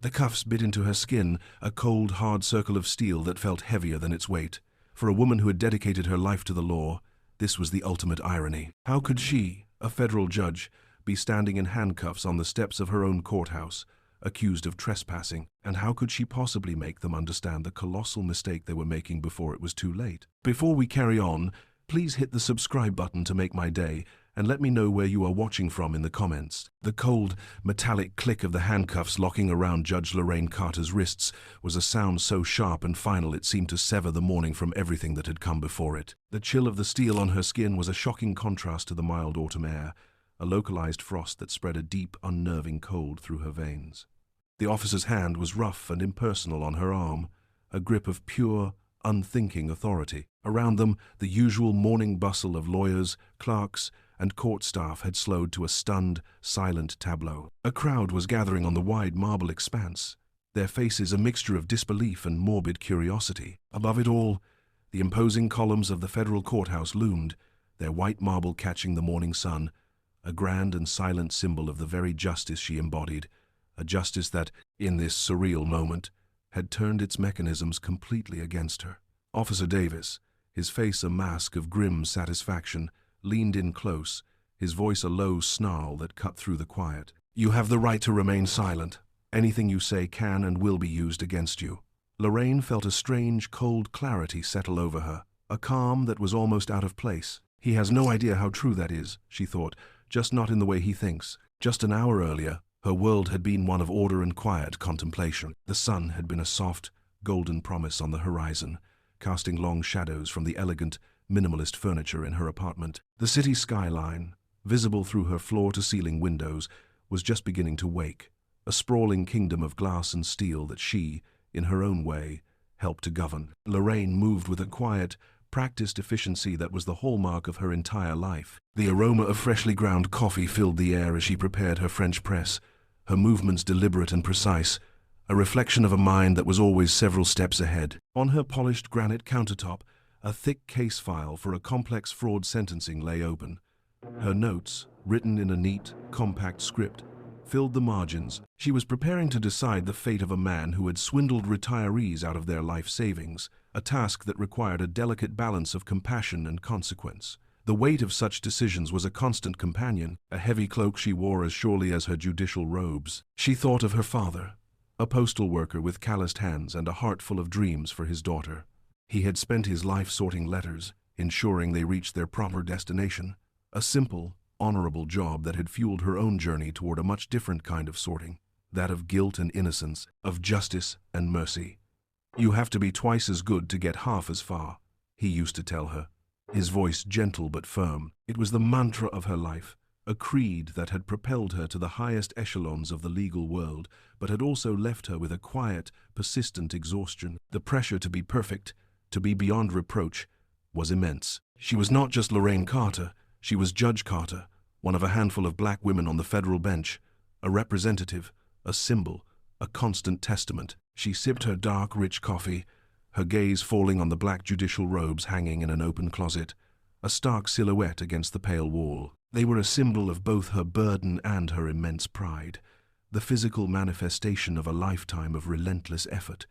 The cuffs bit into her skin, a cold, hard circle of steel that felt heavier than its weight. For a woman who had dedicated her life to the law, this was the ultimate irony. How could she, a federal judge, be standing in handcuffs on the steps of her own courthouse, accused of trespassing, and how could she possibly make them understand the colossal mistake they were making before it was too late? Before we carry on, please hit the subscribe button to make my day, and let me know where you are watching from in the comments. The cold, metallic click of the handcuffs locking around Judge Lorraine Carter's wrists was a sound so sharp and final it seemed to sever the morning from everything that had come before it. The chill of the steel on her skin was a shocking contrast to the mild autumn air, a localized frost that spread a deep, unnerving cold through her veins. The officer's hand was rough and impersonal on her arm, a grip of pure, unthinking authority. Around them, the usual morning bustle of lawyers, clerks, and court staff had slowed to a stunned, silent tableau. A crowd was gathering on the wide marble expanse, their faces a mixture of disbelief and morbid curiosity. Above it all, the imposing columns of the federal courthouse loomed, their white marble catching the morning sun, a grand and silent symbol of the very justice she embodied, a justice that, in this surreal moment, had turned its mechanisms completely against her. Officer Davis, his face a mask of grim satisfaction, leaned in close, his voice a low snarl that cut through the quiet. "You have the right to remain silent. Anything you say can and will be used against you." Lorraine felt a strange, cold clarity settle over her, a calm that was almost out of place. He has no idea how true that is, she thought, just not in the way he thinks. Just an hour earlier, her world had been one of order and quiet contemplation. The sun had been a soft, golden promise on the horizon, casting long shadows from the elegant, minimalist furniture in her apartment. The city skyline, visible through her floor-to-ceiling windows, was just beginning to wake, a sprawling kingdom of glass and steel that she, in her own way, helped to govern. Lorraine moved with a quiet, practiced efficiency that was the hallmark of her entire life. The aroma of freshly ground coffee filled the air as she prepared her French press, her movements deliberate and precise, a reflection of a mind that was always several steps ahead. On her polished granite countertop, a thick case file for a complex fraud sentencing lay open. Her notes, written in a neat, compact script, filled the margins. She was preparing to decide the fate of a man who had swindled retirees out of their life savings, a task that required a delicate balance of compassion and consequence. The weight of such decisions was a constant companion, a heavy cloak she wore as surely as her judicial robes. She thought of her father, a postal worker with calloused hands and a heart full of dreams for his daughter. He had spent his life sorting letters, ensuring they reached their proper destination, a simple, honorable job that had fueled her own journey toward a much different kind of sorting, that of guilt and innocence, of justice and mercy. "You have to be twice as good to get half as far," he used to tell her, his voice gentle but firm. It was the mantra of her life, a creed that had propelled her to the highest echelons of the legal world, but had also left her with a quiet, persistent exhaustion. The pressure to be perfect, to be beyond reproach, was immense. She was not just Lorraine Carter, she was Judge Carter, one of a handful of black women on the federal bench, a representative, a symbol, a constant testament. She sipped her dark, rich coffee, her gaze falling on the black judicial robes hanging in an open closet, a stark silhouette against the pale wall. They were a symbol of both her burden and her immense pride, the physical manifestation of a lifetime of relentless effort.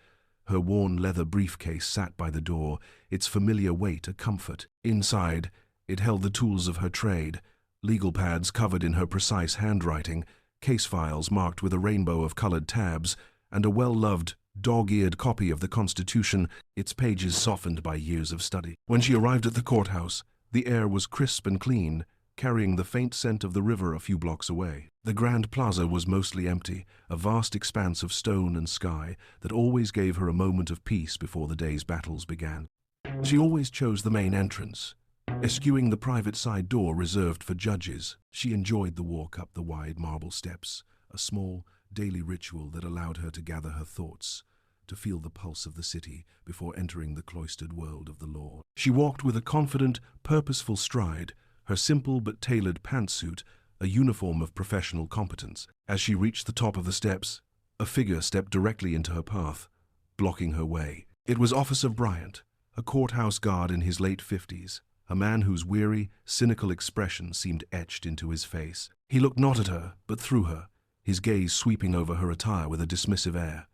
Her worn leather briefcase sat by the door, its familiar weight a comfort. Inside, it held the tools of her trade, legal pads covered in her precise handwriting, case files marked with a rainbow of colored tabs, and a well-loved, dog-eared copy of the Constitution, its pages softened by years of study. When she arrived at the courthouse, the air was crisp and clean, carrying the faint scent of the river a few blocks away. The Grand Plaza was mostly empty, a vast expanse of stone and sky that always gave her a moment of peace before the day's battles began. She always chose the main entrance, eschewing the private side door reserved for judges. She enjoyed the walk up the wide marble steps, a small, daily ritual that allowed her to gather her thoughts, to feel the pulse of the city before entering the cloistered world of the law. She walked with a confident, purposeful stride, her simple but tailored pantsuit a uniform of professional competence. As she reached the top of the steps, a figure stepped directly into her path, blocking her way. It was Officer Bryant, a courthouse guard in his late 50s, a man whose weary, cynical expression seemed etched into his face. He looked not at her, but through her, his gaze sweeping over her attire with a dismissive air.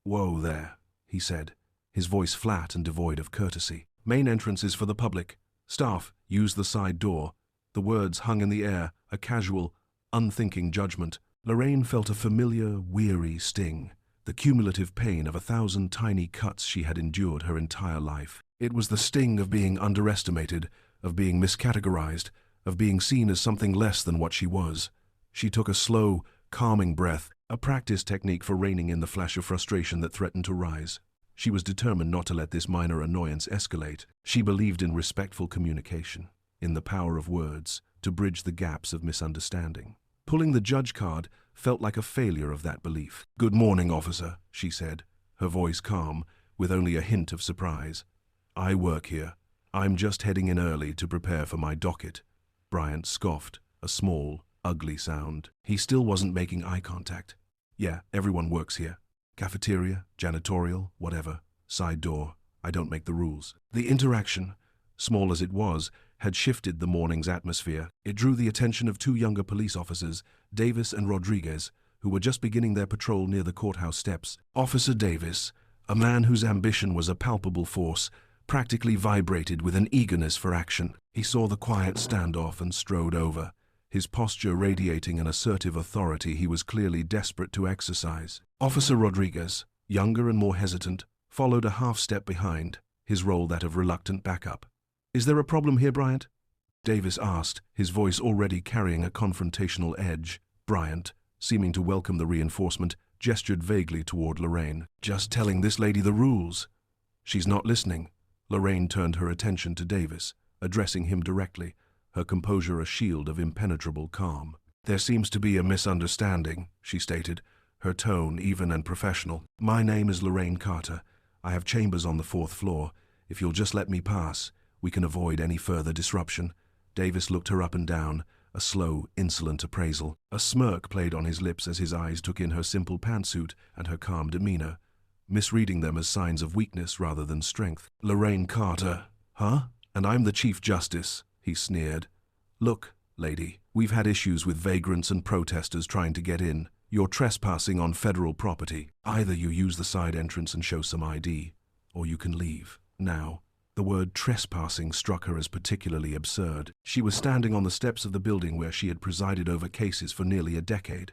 "Whoa there," he said, his voice flat and devoid of courtesy. "Main entrance is for the public. Staff, use the side door." The words hung in the air, a casual, unthinking judgment. Lorraine felt a familiar, weary sting, the cumulative pain of 1,000 tiny cuts she had endured her entire life. It was the sting of being underestimated, of being miscategorized, of being seen as something less than what she was. She took a slow, calming breath, a practice technique for reining in the flash of frustration that threatened to rise. She was determined not to let this minor annoyance escalate. She believed in respectful communication, in the power of words, to bridge the gaps of misunderstanding. Pulling the judge card felt like a failure of that belief. "Good morning, officer," she said, her voice calm, with only a hint of surprise. "I work here. I'm just heading in early to prepare for my docket." Bryant scoffed, a small, ugly sound. He still wasn't making eye contact. "Yeah, everyone works here. Cafeteria, janitorial, whatever. Side door. I don't make the rules." The interaction, small as it was, had shifted the morning's atmosphere. It drew the attention of two younger police officers, Davis and Rodriguez, who were just beginning their patrol near the courthouse steps. Officer Davis, a man whose ambition was a palpable force, practically vibrated with an eagerness for action. He saw the quiet standoff and strode over, his posture radiating an assertive authority he was clearly desperate to exercise. Officer Rodriguez, younger and more hesitant, followed a half-step behind, his role that of reluctant backup. "Is there a problem here, Bryant?" Davis asked, his voice already carrying a confrontational edge. Bryant, seeming to welcome the reinforcement, gestured vaguely toward Lorraine. "Just telling this lady the rules." "She's not listening." Lorraine turned her attention to Davis, addressing him directly, her composure a shield of impenetrable calm. "There seems to be a misunderstanding," she stated, her tone even and professional. "My name is Lorraine Carter. I have chambers on the 4th floor. If you'll just let me pass, we can avoid any further disruption." Davis looked her up and down, a slow, insolent appraisal. A smirk played on his lips as his eyes took in her simple pantsuit and her calm demeanor, misreading them as signs of weakness rather than strength. "Lorraine Carter, huh? And I'm the Chief Justice," he sneered. "Look, lady, we've had issues with vagrants and protesters trying to get in. You're trespassing on federal property. Either you use the side entrance and show some ID, or you can leave. Now." The word trespassing struck her as particularly absurd. She was standing on the steps of the building where she had presided over cases for nearly a decade.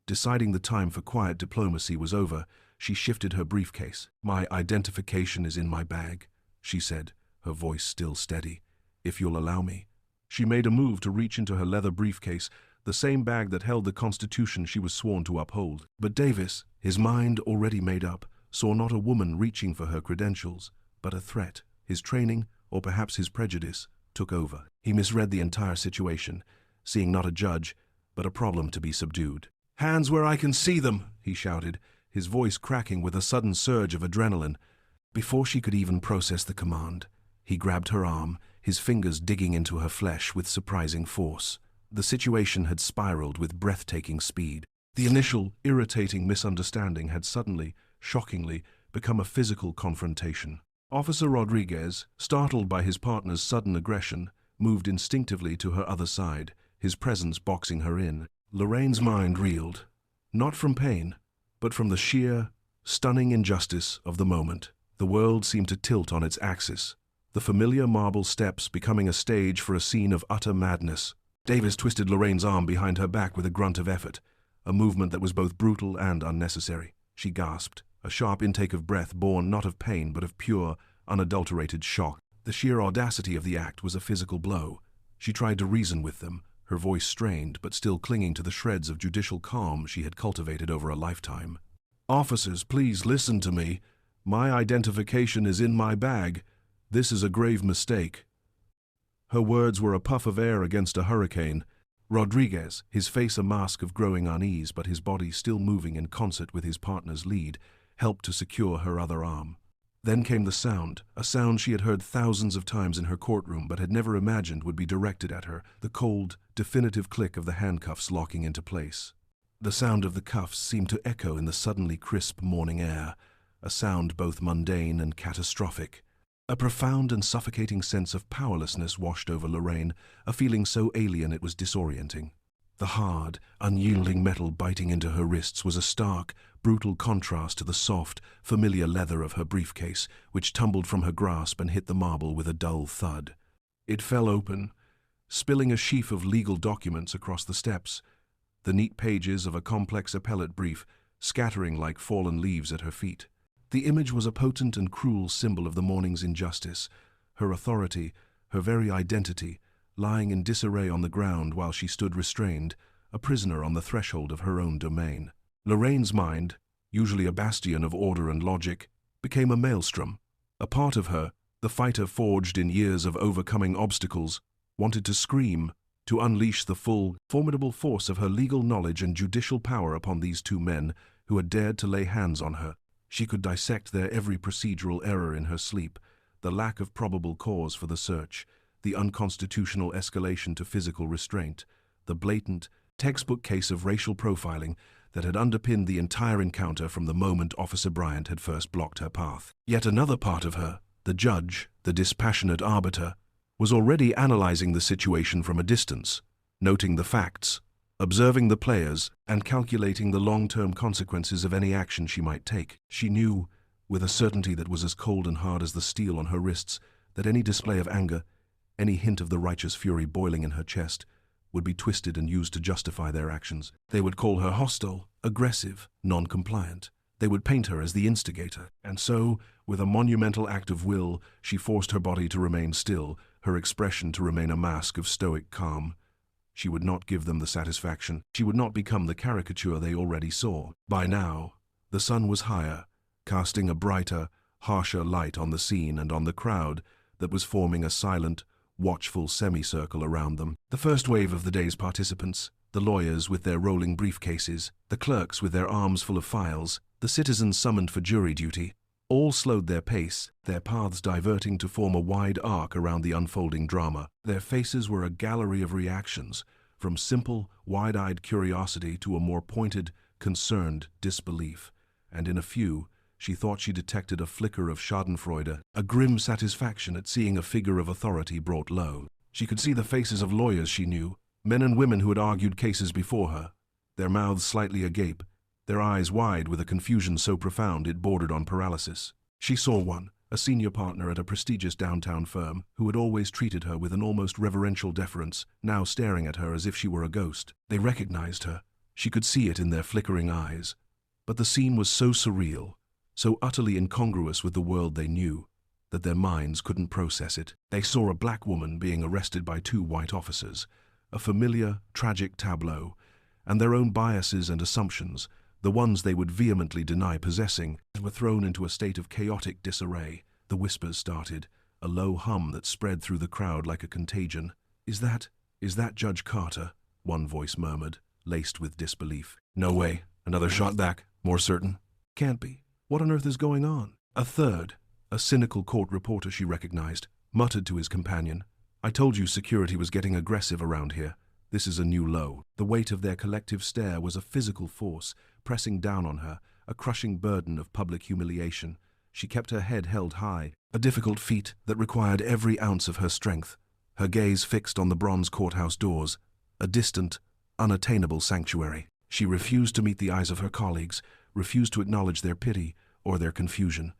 Deciding the time for quiet diplomacy was over, she shifted her briefcase. "My identification is in my bag," she said, her voice still steady. "If you'll allow me." She made a move to reach into her leather briefcase, the same bag that held the Constitution she was sworn to uphold. But Davis, his mind already made up, saw not a woman reaching for her credentials, but a threat. His training, or perhaps his prejudice, took over. He misread the entire situation, seeing not a judge, but a problem to be subdued. "Hands where I can see them," he shouted, his voice cracking with a sudden surge of adrenaline. Before she could even process the command, he grabbed her arm, his fingers digging into her flesh with surprising force. The situation had spiraled with breathtaking speed. The initial, irritating misunderstanding had suddenly, shockingly, become a physical confrontation. Officer Rodriguez, startled by his partner's sudden aggression, moved instinctively to her other side, his presence boxing her in. Lorraine's mind reeled, not from pain, but from the sheer, stunning injustice of the moment. The world seemed to tilt on its axis, the familiar marble steps becoming a stage for a scene of utter madness. Davis twisted Lorraine's arm behind her back with a grunt of effort, a movement that was both brutal and unnecessary. She gasped, a sharp intake of breath born not of pain but of pure, unadulterated shock. The sheer audacity of the act was a physical blow. She tried to reason with them, her voice strained but still clinging to the shreds of judicial calm she had cultivated over a lifetime. "Officers, please listen to me. My identification is in my bag. This is a grave mistake." Her words were a puff of air against a hurricane. Rodriguez, his face a mask of growing unease but his body still moving in concert with his partner's lead, helped to secure her other arm. Then came the sound, a sound she had heard thousands of times in her courtroom but had never imagined would be directed at her, the cold, definitive click of the handcuffs locking into place. The sound of the cuffs seemed to echo in the suddenly crisp morning air, a sound both mundane and catastrophic. A profound and suffocating sense of powerlessness washed over Lorraine, a feeling so alien it was disorienting. The hard, unyielding metal biting into her wrists was a stark, brutal contrast to the soft, familiar leather of her briefcase, which tumbled from her grasp and hit the marble with a dull thud. It fell open, spilling a sheaf of legal documents across the steps, the neat pages of a complex appellate brief scattering like fallen leaves at her feet. The image was a potent and cruel symbol of the morning's injustice, her authority, her very identity, lying in disarray on the ground while she stood restrained, a prisoner on the threshold of her own domain. Lorraine's mind, usually a bastion of order and logic, became a maelstrom. A part of her, the fighter forged in years of overcoming obstacles, wanted to scream, to unleash the full, formidable force of her legal knowledge and judicial power upon these two men who had dared to lay hands on her. She could dissect their every procedural error in her sleep, the lack of probable cause for the search, the unconstitutional escalation to physical restraint, the blatant, textbook case of racial profiling that had underpinned the entire encounter from the moment Officer Bryant had first blocked her path. Yet another part of her, the judge, the dispassionate arbiter, was already analyzing the situation from a distance, noting the facts, observing the players, and calculating the long-term consequences of any action she might take. She knew, with a certainty that was as cold and hard as the steel on her wrists, that any display of anger, any hint of the righteous fury boiling in her chest, would be twisted and used to justify their actions. They would call her hostile, aggressive, non-compliant. They would paint her as the instigator. And so, with a monumental act of will, she forced her body to remain still, her expression to remain a mask of stoic calm. She would not give them the satisfaction. She would not become the caricature they already saw. By now, the sun was higher, casting a brighter, harsher light on the scene and on the crowd that was forming a silent, watchful semicircle around them. The first wave of the day's participants, the lawyers with their rolling briefcases, the clerks with their arms full of files, the citizens summoned for jury duty, all slowed their pace, their paths diverting to form a wide arc around the unfolding drama. Their faces were a gallery of reactions, from simple, wide-eyed curiosity to a more pointed, concerned disbelief. And in a few, she thought she detected a flicker of schadenfreude, a grim satisfaction at seeing a figure of authority brought low. She could see the faces of lawyers she knew, men and women who had argued cases before her, their mouths slightly agape, their eyes wide with a confusion so profound it bordered on paralysis. She saw one, a senior partner at a prestigious downtown firm, who had always treated her with an almost reverential deference, now staring at her as if she were a ghost. They recognized her. She could see it in their flickering eyes. But the scene was so surreal, so utterly incongruous with the world they knew, that their minds couldn't process it. They saw a black woman being arrested by two white officers, a familiar, tragic tableau, and their own biases and assumptions, the ones they would vehemently deny possessing, were thrown into a state of chaotic disarray. The whispers started, a low hum that spread through the crowd like a contagion. Is that Judge Carter?" one voice murmured, laced with disbelief. "No way. Another shot back, more certain." "Can't be. What on earth is going on?" A third, a cynical court reporter she recognized, muttered to his companion, "I told you security was getting aggressive around here. This is a new low." The weight of their collective stare was a physical force, pressing down on her, a crushing burden of public humiliation. She kept her head held high, a difficult feat that required every ounce of her strength, her gaze fixed on the bronze courthouse doors, a distant, unattainable sanctuary. She refused to meet the eyes of her colleagues, refused to acknowledge their pity or their confusion.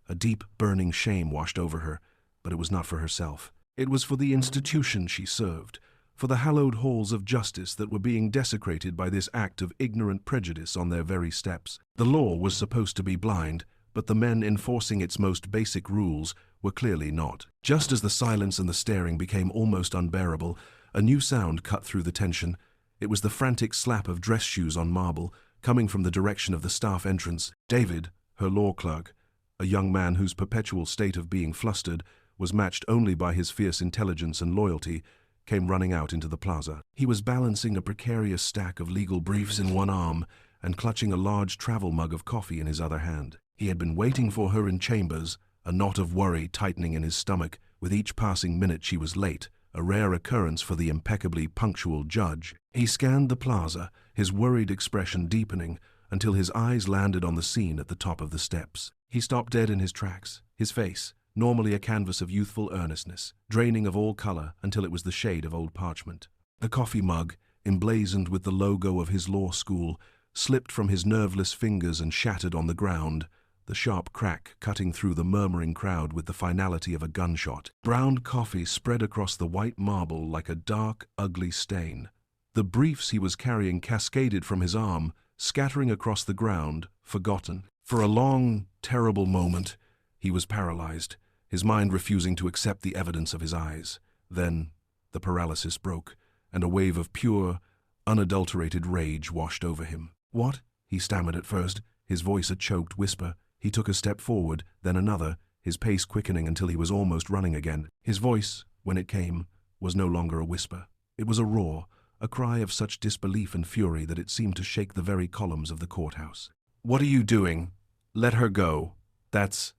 A deep, burning shame washed over her, but it was not for herself. It was for the institution she served, for the hallowed halls of justice that were being desecrated by this act of ignorant prejudice on their very steps. The law was supposed to be blind, but the men enforcing its most basic rules were clearly not. Just as the silence and the staring became almost unbearable, a new sound cut through the tension. It was the frantic slap of dress shoes on marble, coming from the direction of the staff entrance. David, her law clerk, a young man whose perpetual state of being flustered was matched only by his fierce intelligence and loyalty, came running out into the plaza. He was balancing a precarious stack of legal briefs in one arm and clutching a large travel mug of coffee in his other hand. He had been waiting for her in chambers, a knot of worry tightening in his stomach. With each passing minute she was late, a rare occurrence for the impeccably punctual judge. He scanned the plaza, his worried expression deepening, until his eyes landed on the scene at the top of the steps. He stopped dead in his tracks, his face, normally a canvas of youthful earnestness, draining of all color until it was the shade of old parchment. The coffee mug, emblazoned with the logo of his law school, slipped from his nerveless fingers and shattered on the ground, the sharp crack cutting through the murmuring crowd with the finality of a gunshot. Brown coffee spread across the white marble like a dark, ugly stain. The briefs he was carrying cascaded from his arm, scattering across the ground, forgotten. For a long, terrible moment, he was paralyzed, his mind refusing to accept the evidence of his eyes. Then the paralysis broke, and a wave of pure, unadulterated rage washed over him. "What?" he stammered at first, his voice a choked whisper. He took a step forward, then another, his pace quickening until he was almost running again. His voice, when it came, was no longer a whisper. It was a roar, a cry of such disbelief and fury that it seemed to shake the very columns of the courthouse. "What are you doing? Let her go. That's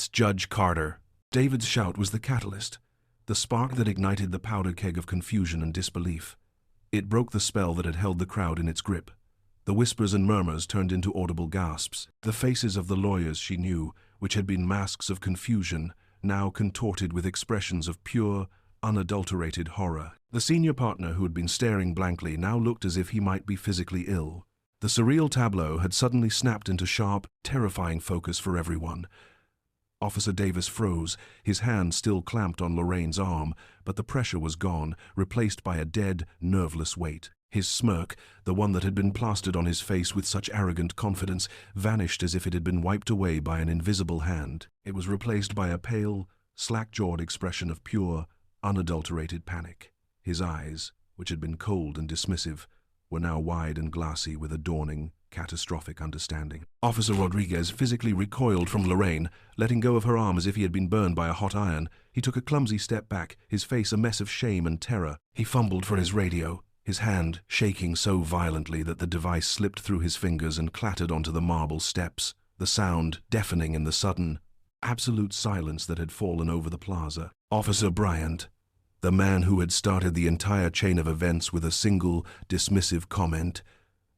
Judge Carter." David's shout was the catalyst, the spark that ignited the powder keg of confusion and disbelief. It broke the spell that had held the crowd in its grip. The whispers and murmurs turned into audible gasps. The faces of the lawyers she knew, which had been masks of confusion, now contorted with expressions of pure, unadulterated horror. The senior partner, who had been staring blankly, now looked as if he might be physically ill. The surreal tableau had suddenly snapped into sharp, terrifying focus for everyone. Officer Davis froze, his hand still clamped on Lorraine's arm, but the pressure was gone, replaced by a dead, nerveless weight. His smirk, the one that had been plastered on his face with such arrogant confidence, vanished as if it had been wiped away by an invisible hand. It was replaced by a pale, slack-jawed expression of pure, unadulterated panic. His eyes, which had been cold and dismissive, were now wide and glassy with a dawning, catastrophic understanding. Officer Rodriguez physically recoiled from Lorraine, letting go of her arm as if he had been burned by a hot iron. He took a clumsy step back, his face a mess of shame and terror. He fumbled for his radio, his hand shaking so violently that the device slipped through his fingers and clattered onto the marble steps, the sound deafening in the sudden, absolute silence that had fallen over the plaza. Officer Bryant, the man who had started the entire chain of events with a single, dismissive comment,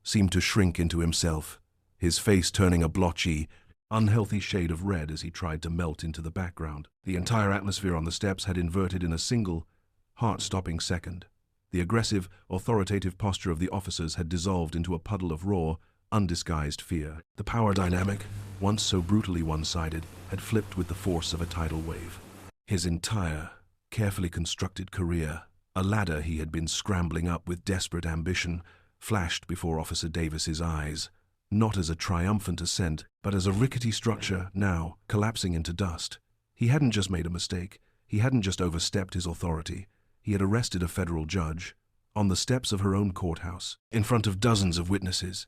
seemed to shrink into himself, his face turning a blotchy, unhealthy shade of red as he tried to melt into the background. The entire atmosphere on the steps had inverted in a single, heart-stopping second. The aggressive, authoritative posture of the officers had dissolved into a puddle of raw, undisguised fear. The power dynamic, once so brutally one-sided, had flipped with the force of a tidal wave. His entire, carefully constructed career, a ladder he had been scrambling up with desperate ambition, flashed before Officer Davis's eyes, not as a triumphant ascent, but as a rickety structure now collapsing into dust. He hadn't just made a mistake. He hadn't just overstepped his authority. He had arrested a federal judge, on the steps of her own courthouse, in front of dozens of witnesses.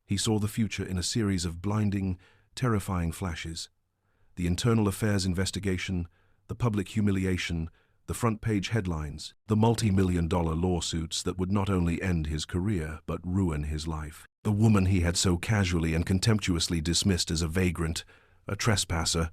He saw the future in a series of blinding, terrifying flashes. The internal affairs investigation, the public humiliation, the front-page headlines, the multi-million-dollar lawsuits that would not only end his career but ruin his life. The woman he had so casually and contemptuously dismissed as a vagrant, a trespasser,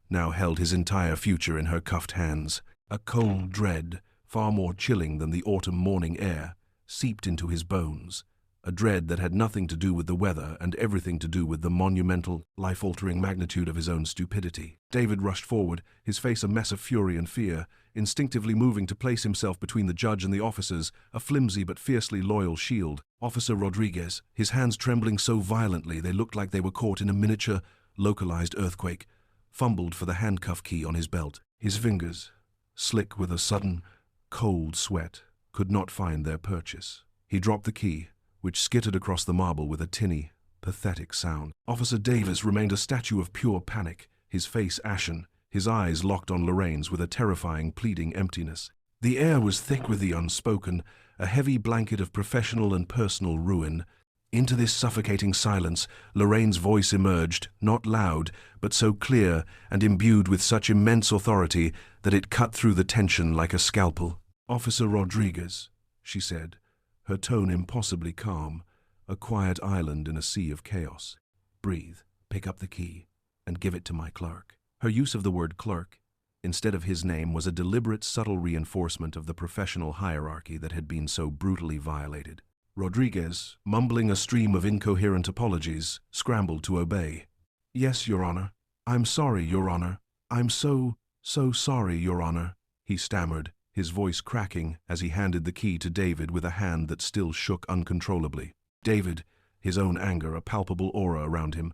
now held his entire future in her cuffed hands. A cold dread, far more chilling than the autumn morning air, seeped into his bones, a dread that had nothing to do with the weather and everything to do with the monumental, life-altering magnitude of his own stupidity. David rushed forward, his face a mess of fury and fear, instinctively moving to place himself between the judge and the officers, a flimsy but fiercely loyal shield. Officer Rodriguez, his hands trembling so violently they looked like they were caught in a miniature, localized earthquake, fumbled for the handcuff key on his belt. His fingers, slick with a sudden, cold sweat, could not find their purchase. He dropped the key, which skittered across the marble with a tinny, pathetic sound. Officer Davis remained a statue of pure panic, his face ashen, his eyes locked on Lorraine's with a terrifying, pleading emptiness. The air was thick with the unspoken, a heavy blanket of professional and personal ruin. Into this suffocating silence, Lorraine's voice emerged, not loud, but so clear and imbued with such immense authority that it cut through the tension like a scalpel. "Officer Rodriguez," she said, her tone impossibly calm, a quiet island in a sea of chaos. "Breathe, pick up the key, and give it to my clerk." Her use of the word clerk, instead of his name, was a deliberate, subtle reinforcement of the professional hierarchy that had been so brutally violated. Rodriguez, mumbling a stream of incoherent apologies, scrambled to obey. "Yes, Your Honor. I'm sorry, Your Honor. I'm so sorry, Your Honor," he stammered, his voice cracking as he handed the key to David with a hand that still shook uncontrollably. David, his own anger a palpable aura around him,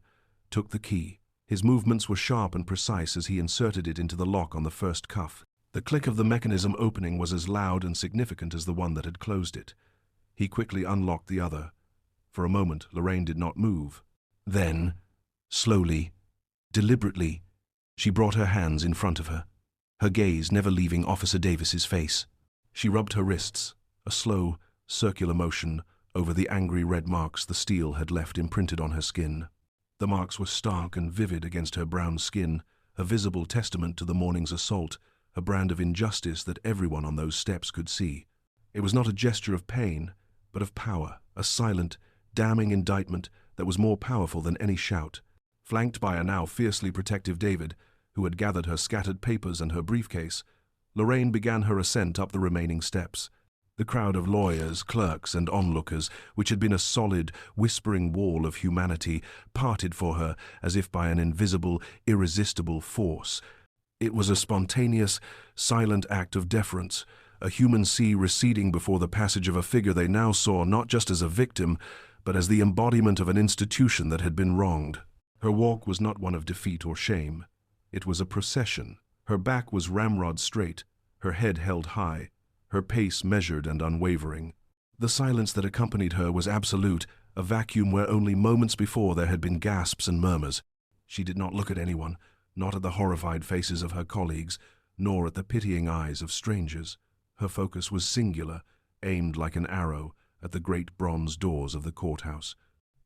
took the key. His movements were sharp and precise as he inserted it into the lock on the first cuff. The click of the mechanism opening was as loud and significant as the one that had closed it. He quickly unlocked the other. For a moment, Lorraine did not move. Then, slowly, deliberately, she brought her hands in front of her, her gaze never leaving Officer Davis's face. She rubbed her wrists, a slow, circular motion over the angry red marks the steel had left imprinted on her skin. The marks were stark and vivid against her brown skin, a visible testament to the morning's assault, a brand of injustice that everyone on those steps could see. It was not a gesture of pain, but of power, a silent, damning indictment that was more powerful than any shout. Flanked by a now fiercely protective David, who had gathered her scattered papers and her briefcase, Lorraine began her ascent up the remaining steps. The crowd of lawyers, clerks, and onlookers, which had been a solid, whispering wall of humanity, parted for her as if by an invisible, irresistible force. It was a spontaneous, silent act of deference, a human sea receding before the passage of a figure they now saw not just as a victim, but as the embodiment of an institution that had been wronged. Her walk was not one of defeat or shame. It was a procession. Her back was ramrod straight, her head held high, her pace measured and unwavering. The silence that accompanied her was absolute, a vacuum where only moments before there had been gasps and murmurs. She did not look at anyone, not at the horrified faces of her colleagues, nor at the pitying eyes of strangers. Her focus was singular, aimed like an arrow at the great bronze doors of the courthouse.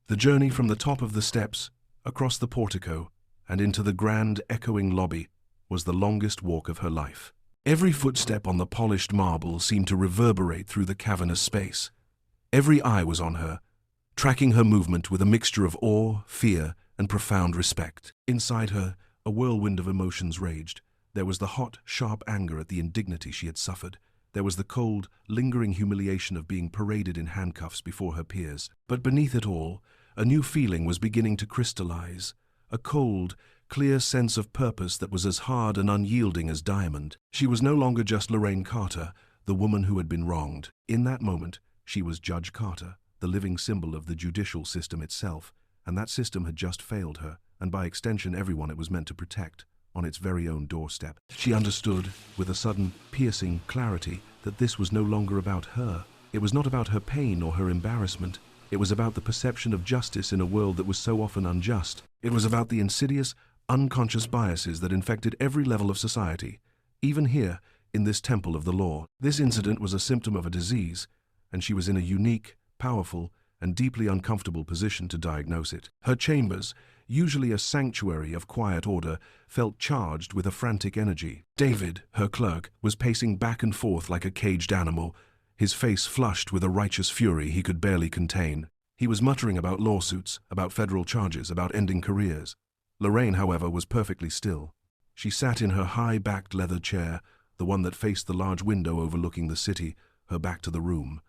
The journey from the top of the steps, across the portico, and into the grand, echoing lobby was the longest walk of her life. Every footstep on the polished marble seemed to reverberate through the cavernous space. Every eye was on her, tracking her movement with a mixture of awe, fear, and profound respect. Inside her, a whirlwind of emotions raged. There was the hot, sharp anger at the indignity she had suffered. There was the cold, lingering humiliation of being paraded in handcuffs before her peers. But beneath it all, a new feeling was beginning to crystallize, a cold, clear sense of purpose that was as hard and unyielding as diamond. She was no longer just Lorraine Carter, the woman who had been wronged. In that moment, she was Judge Carter, the living symbol of the judicial system itself, and that system had just failed her, and by extension everyone it was meant to protect, on its very own doorstep. She understood, with a sudden, piercing clarity, that this was no longer about her. It was not about her pain or her embarrassment. It was about the perception of justice in a world that was so often unjust. It was about the insidious, unconscious biases that infected every level of society, even here, in this temple of the law. This incident was a symptom of a disease, and she was in a unique, powerful, and deeply uncomfortable position to diagnose it. Her chambers, usually a sanctuary of quiet order, felt charged with a frantic energy. David, her clerk, was pacing back and forth like a caged animal, his face flushed with a righteous fury he could barely contain. He was muttering about lawsuits, about federal charges, about ending careers. Lorraine, however, was perfectly still. She sat in her high-backed leather chair, the one that faced the large window overlooking the city, her back to the room.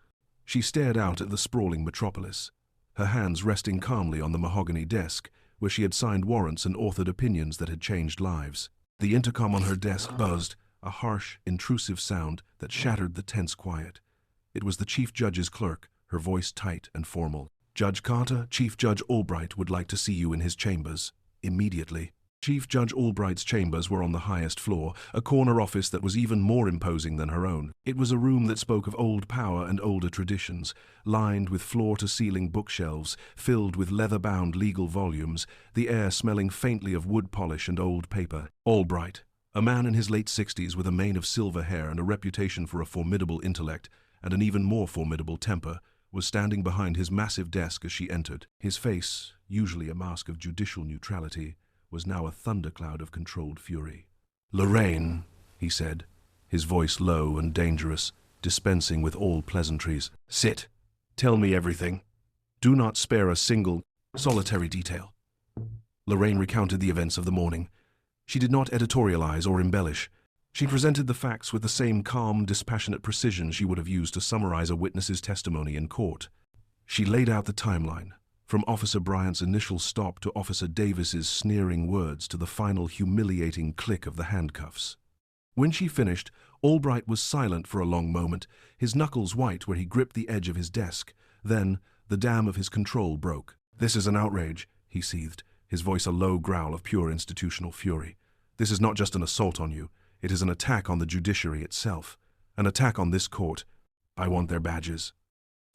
She stared out at the sprawling metropolis, her hands resting calmly on the mahogany desk, where she had signed warrants and authored opinions that had changed lives. The intercom on her desk buzzed, a harsh, intrusive sound that shattered the tense quiet. It was the Chief Judge's clerk, her voice tight and formal. "Judge Carter, Chief Judge Albright would like to see you in his chambers. Immediately." Chief Judge Albright's chambers were on the highest floor, a corner office that was even more imposing than her own. It was a room that spoke of old power and older traditions, lined with floor-to-ceiling bookshelves, filled with leather-bound legal volumes, the air smelling faintly of wood polish and old paper. Albright, a man in his late 60s with a mane of silver hair and a reputation for a formidable intellect and an even more formidable temper, was standing behind his massive desk as she entered. His face, usually a mask of judicial neutrality, was now a thundercloud of controlled fury. "Lorraine," he said, his voice low and dangerous, dispensing with all pleasantries. "Sit. Tell me everything. Do not spare a single, solitary detail." Lorraine recounted the events of the morning. She did not editorialize or embellish. She presented the facts with the same calm, dispassionate precision she would have used to summarize a witness's testimony in court. She laid out the timeline, from Officer Bryant's initial stop to Officer Davis's sneering words to the final humiliating click of the handcuffs. When she finished, Albright was silent for a long moment, his knuckles white where he gripped the edge of his desk. Then, the dam of his control broke. "This is an outrage," he seethed, his voice a low growl of pure institutional fury. "This is not just an assault on you. It is an attack on the judiciary itself. An attack on this court. I want their badges.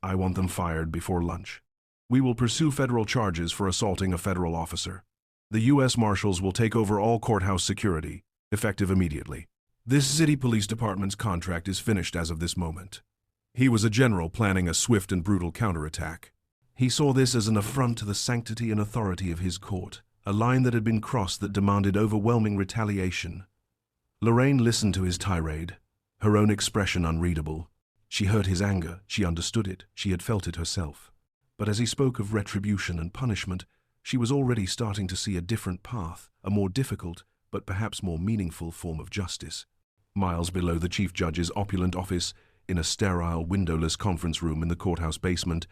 I want them fired before lunch. We will pursue federal charges for assaulting a federal officer. The U.S. Marshals will take over all courthouse security, effective immediately. This city police department's contract is finished as of this moment." He was a general planning a swift and brutal counterattack. He saw this as an affront to the sanctity and authority of his court, a line that had been crossed that demanded overwhelming retaliation. Lorraine listened to his tirade, her own expression unreadable. She heard his anger, she understood it, she had felt it herself. But as he spoke of retribution and punishment, she was already starting to see a different path, a more difficult, but perhaps more meaningful form of justice. Miles below the chief judge's opulent office, in a sterile, windowless conference room in the courthouse basement,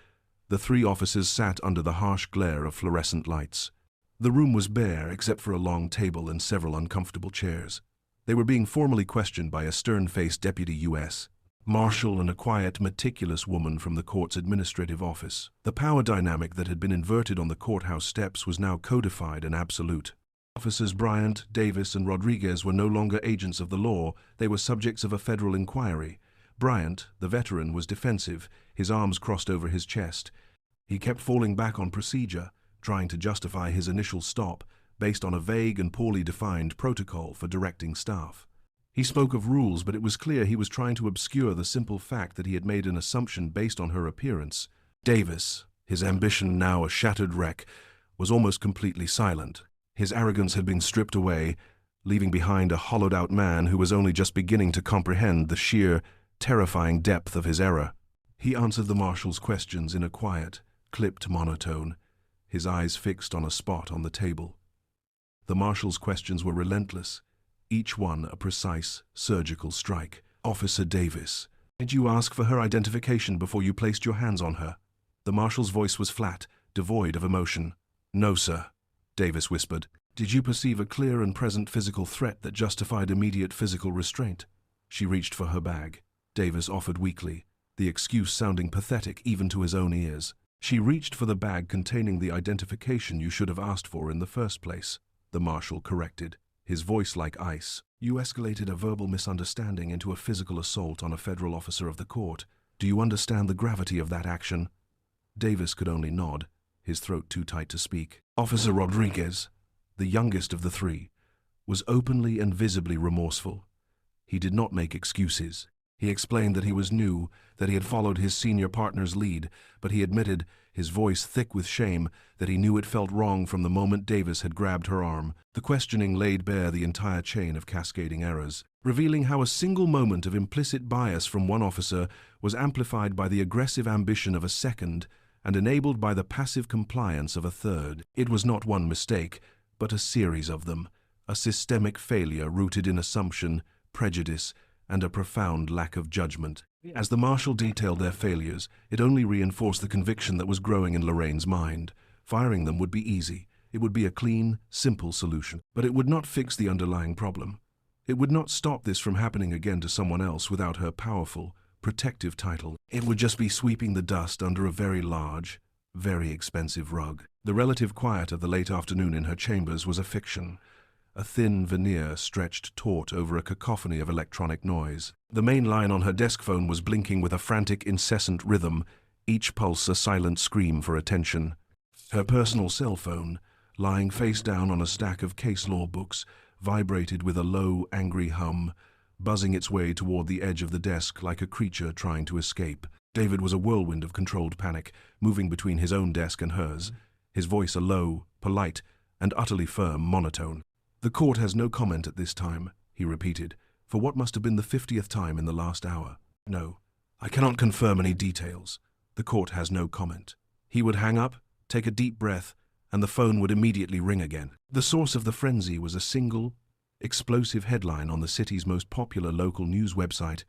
the three officers sat under the harsh glare of fluorescent lights. The room was bare except for a long table and several uncomfortable chairs. They were being formally questioned by a stern-faced deputy U.S. Marshal and a quiet, meticulous woman from the court's administrative office. The power dynamic that had been inverted on the courthouse steps was now codified and absolute. Officers Bryant, Davis, and Rodriguez were no longer agents of the law, they were subjects of a federal inquiry. Bryant, the veteran, was defensive, his arms crossed over his chest. He kept falling back on procedure, trying to justify his initial stop, based on a vague and poorly defined protocol for directing staff. He spoke of rules, but it was clear he was trying to obscure the simple fact that he had made an assumption based on her appearance. Davis, his ambition now a shattered wreck, was almost completely silent. His arrogance had been stripped away, leaving behind a hollowed-out man who was only just beginning to comprehend the sheer, terrifying depth of his error. He answered the marshal's questions in a quiet, clipped monotone, his eyes fixed on a spot on the table. The marshal's questions were relentless, each one a precise, surgical strike. "Officer Davis, did you ask for her identification before you placed your hands on her?" The marshal's voice was flat, devoid of emotion. "No, sir," Davis whispered. "Did you perceive a clear and present physical threat that justified immediate physical restraint?" She reached for her bag. Davis offered weakly, the excuse sounding pathetic even to his own ears. "She reached for the bag containing the identification you should have asked for in the first place," the marshal corrected, his voice like ice. "You escalated a verbal misunderstanding into a physical assault on a federal officer of the court. Do you understand the gravity of that action?" Davis could only nod, his throat too tight to speak. Officer Rodriguez, the youngest of the three, was openly and visibly remorseful. He did not make excuses. He explained that he was new, that he had followed his senior partner's lead, but he admitted, his voice thick with shame, that he knew it felt wrong from the moment Davis had grabbed her arm. The questioning laid bare the entire chain of cascading errors, revealing how a single moment of implicit bias from one officer was amplified by the aggressive ambition of a second and enabled by the passive compliance of a third. It was not one mistake, but a series of them, a systemic failure rooted in assumption, prejudice, and a profound lack of judgment. As the marshal detailed their failures, it only reinforced the conviction that was growing in Lorraine's mind. Firing them would be easy. It would be a clean, simple solution. But it would not fix the underlying problem. It would not stop this from happening again to someone else without her powerful, protective title. It would just be sweeping the dust under a very large, very expensive rug. The relative quiet of the late afternoon in her chambers was a fiction. A thin veneer stretched taut over a cacophony of electronic noise. The main line on her desk phone was blinking with a frantic, incessant rhythm, each pulse a silent scream for attention. Her personal cell phone, lying face down on a stack of case law books, vibrated with a low, angry hum, buzzing its way toward the edge of the desk like a creature trying to escape. David was a whirlwind of controlled panic, moving between his own desk and hers, his voice a low, polite, and utterly firm monotone. "The court has no comment at this time," he repeated, for what must have been the 50th time in the last hour. "No, I cannot confirm any details. The court has no comment." He would hang up, take a deep breath, and the phone would immediately ring again. The source of the frenzy was a single, explosive headline on the city's most popular local news website,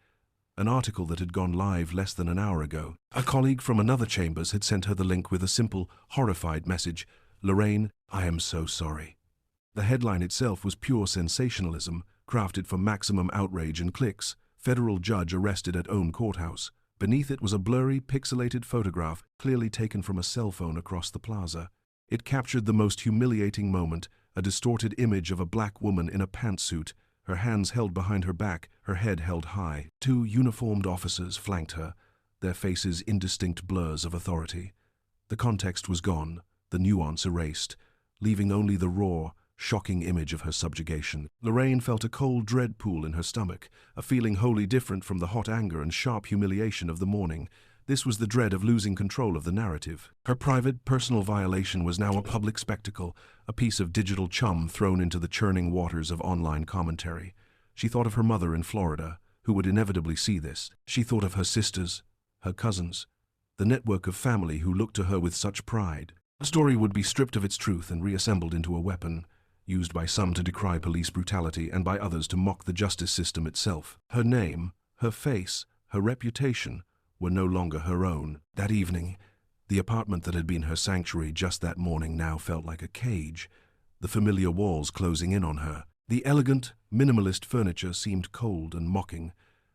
an article that had gone live less than an hour ago. A colleague from another chambers had sent her the link with a simple, horrified message, "Lorraine, I am so sorry." The headline itself was pure sensationalism, crafted for maximum outrage and clicks. Federal judge arrested at own courthouse. Beneath it was a blurry, pixelated photograph, clearly taken from a cell phone across the plaza. It captured the most humiliating moment, a distorted image of a black woman in a pantsuit, her hands held behind her back, her head held high. Two uniformed officers flanked her, their faces indistinct blurs of authority. The context was gone, the nuance erased, leaving only the raw, shocking image of her subjugation. Lorraine felt a cold dread pool in her stomach, a feeling wholly different from the hot anger and sharp humiliation of the morning. This was the dread of losing control of the narrative. Her private, personal violation was now a public spectacle, a piece of digital chum thrown into the churning waters of online commentary. She thought of her mother in Florida, who would inevitably see this. She thought of her sisters, her cousins, the network of family who looked to her with such pride. The story would be stripped of its truth and reassembled into a weapon, used by some to decry police brutality and by others to mock the justice system itself. Her name, her face, her reputation were no longer her own. That evening, the apartment that had been her sanctuary just that morning now felt like a cage, the familiar walls closing in on her. The elegant, minimalist furniture seemed cold and mocking,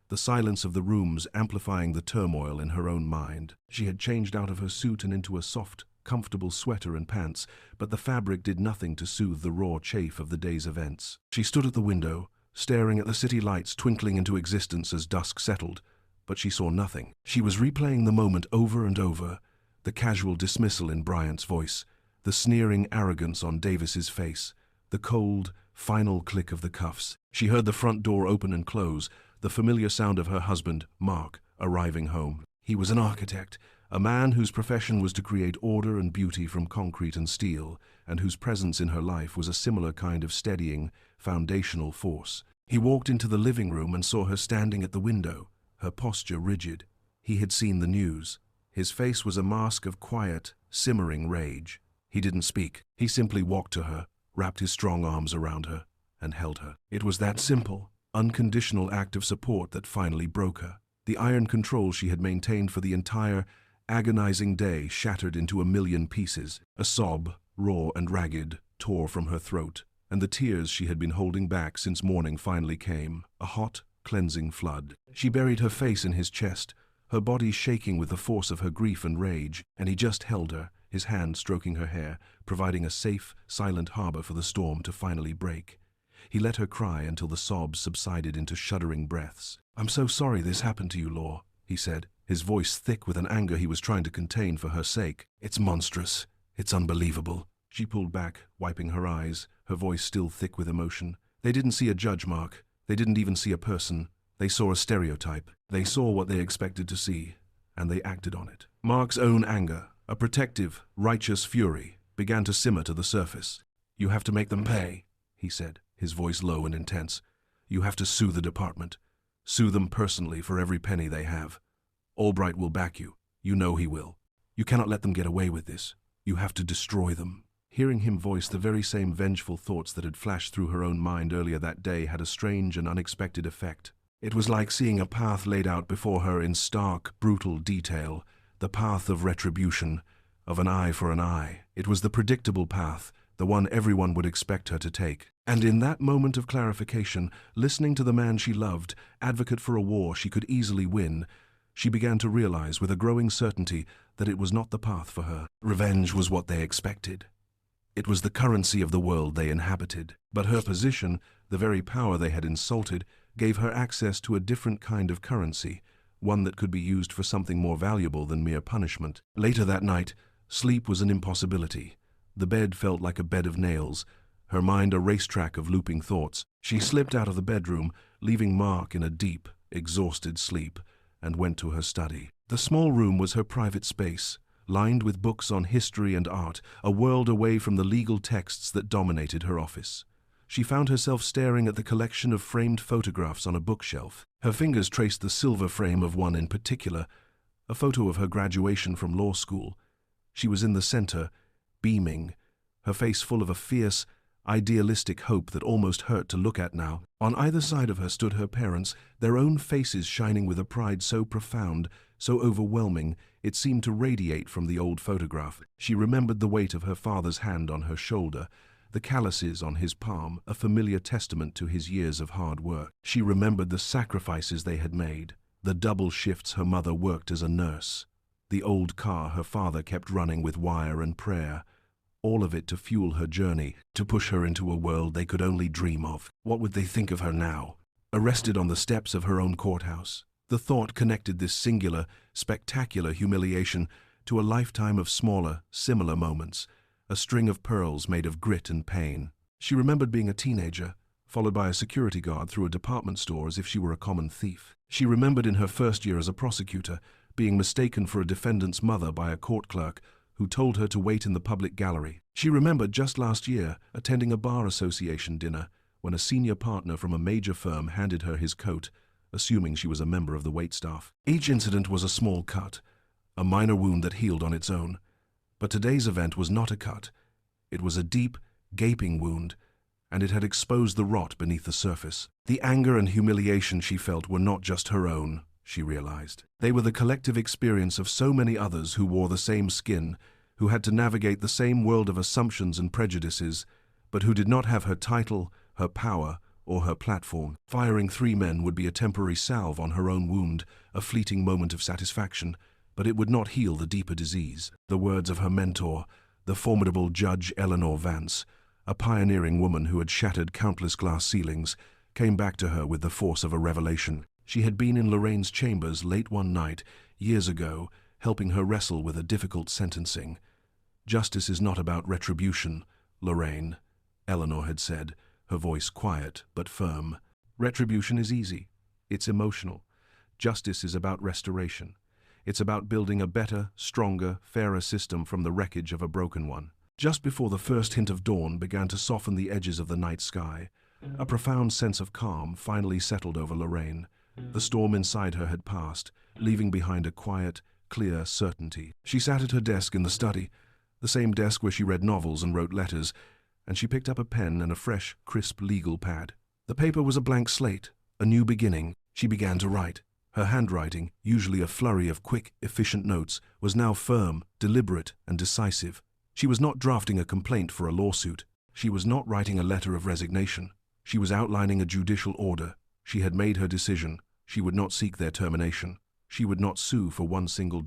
the silence of the rooms amplifying the turmoil in her own mind. She had changed out of her suit and into a soft, comfortable sweater and pants, but the fabric did nothing to soothe the raw chafe of the day's events. She stood at the window, staring at the city lights twinkling into existence as dusk settled, but she saw nothing. She was replaying the moment over and over, the casual dismissal in Bryant's voice, the sneering arrogance on Davis's face, the cold, final click of the cuffs. She heard the front door open and close, the familiar sound of her husband, Mark, arriving home. He was an architect, a man whose profession was to create order and beauty from concrete and steel, and whose presence in her life was a similar kind of steadying, foundational force. He walked into the living room and saw her standing at the window, her posture rigid. He had seen the news. His face was a mask of quiet, simmering rage. He didn't speak. He simply walked to her, wrapped his strong arms around her, and held her. It was that simple, unconditional act of support that finally broke her. The iron control she had maintained for the entire, agonizing day shattered into a million pieces. A sob, raw and ragged, tore from her throat, and the tears she had been holding back since morning finally came, a hot, cleansing flood. She buried her face in his chest, her body shaking with the force of her grief and rage, and he just held her, his hand stroking her hair, providing a safe, silent harbor for the storm to finally break. He let her cry until the sobs subsided into shuddering breaths. "I'm so sorry this happened to you, Law," he said, his voice thick with an anger he was trying to contain for her sake. "It's monstrous. It's unbelievable." She pulled back, wiping her eyes, her voice still thick with emotion. "They didn't see a judge, Mark. They didn't even see a person. They saw a stereotype. They saw what they expected to see, and they acted on it." Mark's own anger, a protective, righteous fury, began to simmer to the surface. "You have to make them pay," he said, his voice low and intense. "You have to sue the department. Sue them personally for every penny they have. Albright will back you. You know he will. You cannot let them get away with this. You have to destroy them." Hearing him voice the very same vengeful thoughts that had flashed through her own mind earlier that day had a strange and unexpected effect. It was like seeing a path laid out before her in stark, brutal detail, the path of retribution, of an eye for an eye. It was the predictable path, the one everyone would expect her to take. And in that moment of clarification, listening to the man she loved, advocate for a war she could easily win, she began to realize with a growing certainty that it was not the path for her. Revenge was what they expected. It was the currency of the world they inhabited. But her position, the very power they had insulted, gave her access to a different kind of currency, one that could be used for something more valuable than mere punishment. Later that night, sleep was an impossibility. The bed felt like a bed of nails, her mind a racetrack of looping thoughts. She slipped out of the bedroom, leaving Mark in a deep, exhausted sleep, and went to her study. The small room was her private space, lined with books on history and art, a world away from the legal texts that dominated her office. She found herself staring at the collection of framed photographs on a bookshelf. Her fingers traced the silver frame of one in particular, a photo of her graduation from law school. She was in the center, beaming, her face full of a fierce, idealistic hope that almost hurt to look at now. On either side of her stood her parents, their own faces shining with a pride so profound, so overwhelming, it seemed to radiate from the old photograph. She remembered the weight of her father's hand on her shoulder, the calluses on his palm a familiar testament to his years of hard work. She remembered the sacrifices they had made, the double shifts her mother worked as a nurse, the old car her father kept running with wire and prayer, all of it to fuel her journey, to push her into a world they could only dream of. What would they think of her now, arrested on the steps of her own courthouse? The thought connected this singular, spectacular humiliation to a lifetime of smaller, similar moments, a string of pearls made of grit and pain. She remembered being a teenager, followed by a security guard through a department store as if she were a common thief. She remembered in her first year as a prosecutor, being mistaken for a defendant's mother by a court clerk who told her to wait in the public gallery. She remembered just last year attending a bar association dinner when a senior partner from a major firm handed her his coat, assuming she was a member of the waitstaff. Each incident was a small cut, a minor wound that healed on its own. But today's event was not a cut. It was a deep, gaping wound, and it had exposed the rot beneath the surface. The anger and humiliation she felt were not just her own, she realized. They were the collective experience of so many others who wore the same skin, who had to navigate the same world of assumptions and prejudices, but who did not have her title, her power, or her platform. Firing 3 men would be a temporary salve on her own wound, a fleeting moment of satisfaction, but it would not heal the deeper disease. The words of her mentor, the formidable Judge Eleanor Vance, a pioneering woman who had shattered countless glass ceilings, came back to her with the force of a revelation. She had been in Lorraine's chambers late one night, years ago, helping her wrestle with a difficult sentencing. "Justice is not about retribution, Lorraine," Eleanor had said, her voice quiet but firm. "Retribution is easy. It's emotional. Justice is about restoration. It's about building a better, stronger, fairer system from the wreckage of a broken one." Just before the first hint of dawn began to soften the edges of the night sky, a profound sense of calm finally settled over Lorraine. The storm inside her had passed, leaving behind a quiet, clear certainty. She sat at her desk in the study, the same desk where she read novels and wrote letters, and she picked up a pen and a fresh, crisp legal pad. The paper was a blank slate, a new beginning. She began to write. Her handwriting, usually a flurry of quick, efficient notes, was now firm, deliberate, and decisive. She was not drafting a complaint for a lawsuit. She was not writing a letter of resignation. She was outlining a judicial order. She had made her decision. She would not seek their termination. She would not sue for $1 single.